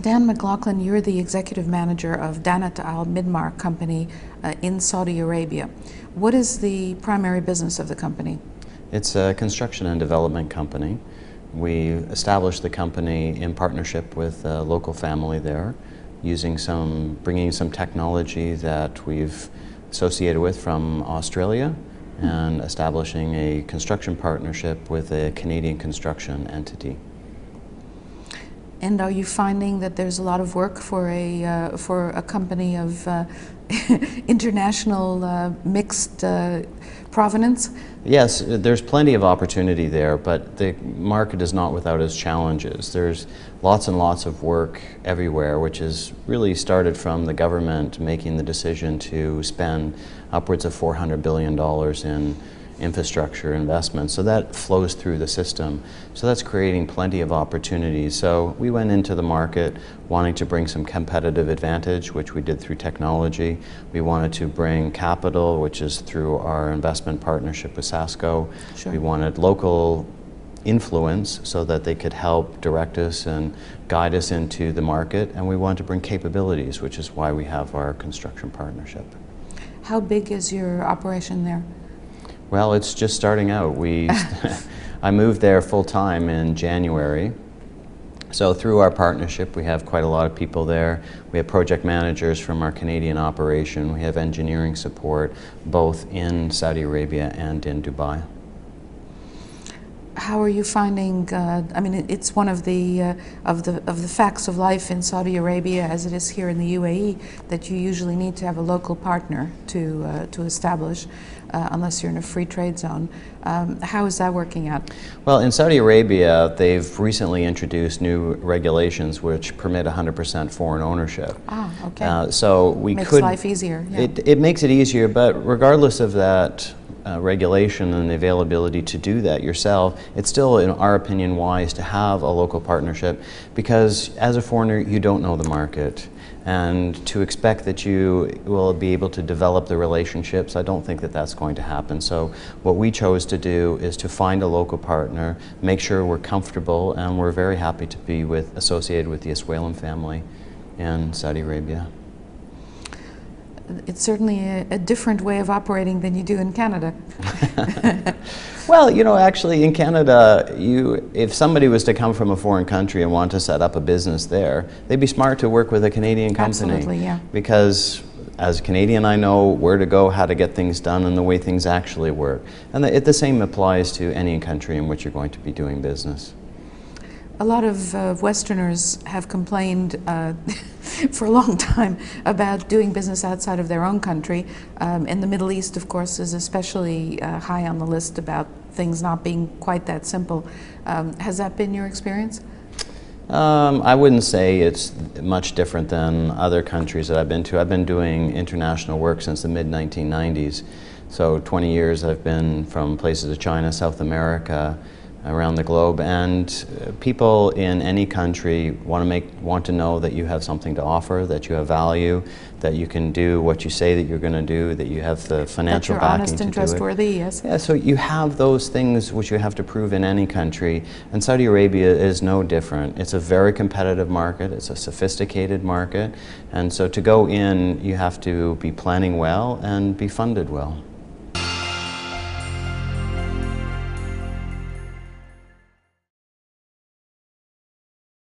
Dan McLaughlin, you're the executive manager of Danet Midmar company in Saudi Arabia. What is the primary business of the company? It's a construction and development company. We established the company in partnership with a local family there, bringing some technology that we've associated with from Australia, and establishing a construction partnership with a Canadian construction entity. And are you finding that there's a lot of work for a company of international mixed provenance? Yes, there's plenty of opportunity there, but the market is not without its challenges. There's lots and lots of work everywhere, which has really started from the government making the decision to spend upwards of $400 billion in infrastructure investment. So that flows through the system. So that's creating plenty of opportunities. So we went into the market wanting to bring some competitive advantage, which we did through technology. We wanted to bring capital, which is through our investment partnership with Sasco. Sure. We wanted local influence so that they could help direct us and guide us into the market. And we wanted to bring capabilities, which is why we have our construction partnership. How big is your operation there? Well, it's just starting out. I moved there full-time in January. So through our partnership, we have quite a lot of people there. We have project managers from our Canadian operation. We have engineering support both in Saudi Arabia and in Dubai. How are you finding? I mean, it's one of the facts of life in Saudi Arabia, as it is here in the UAE, that you usually need to have a local partner to establish, unless you're in a free trade zone. How is that working out? Well, in Saudi Arabia, they've recently introduced new regulations which permit 100% foreign ownership. Ah, okay. So we makes could life easier. Yeah. It makes it easier, but regardless of that. Regulation and the availability to do that yourself, it's still, in our opinion, wise to have a local partnership, because as a foreigner you don't know the market, and to expect that you will be able to develop the relationships, I don't think that that's going to happen. So what we chose to do is to find a local partner, make sure we're comfortable, and we're very happy to be associated with the Aswalin family in Saudi Arabia. It's certainly a different way of operating than you do in Canada. Well, you know, actually in Canada, if somebody was to come from a foreign country and want to set up a business there, they'd be smart to work with a Canadian company. Absolutely, yeah. Because as a Canadian, I know where to go, how to get things done, and the way things actually work. And the same applies to any country in which you're going to be doing business. A lot of Westerners have complained for a long time about doing business outside of their own country. And the Middle East, of course, is especially high on the list about things not being quite that simple. Has that been your experience? I wouldn't say it's much different than other countries that I've been to. I've been doing international work since the mid-1990s. So 20 years I've been from places of China, South America, around the globe, and people in any country want to know that you have something to offer, that you have value, that you can do what you say that you're going to do, that you have the financial backing to do it. That you're honest and trustworthy, yes. Yeah, so you have those things which you have to prove in any country, and Saudi Arabia is no different. It's a very competitive market, it's a sophisticated market, and so to go in, you have to be planning well and be funded well.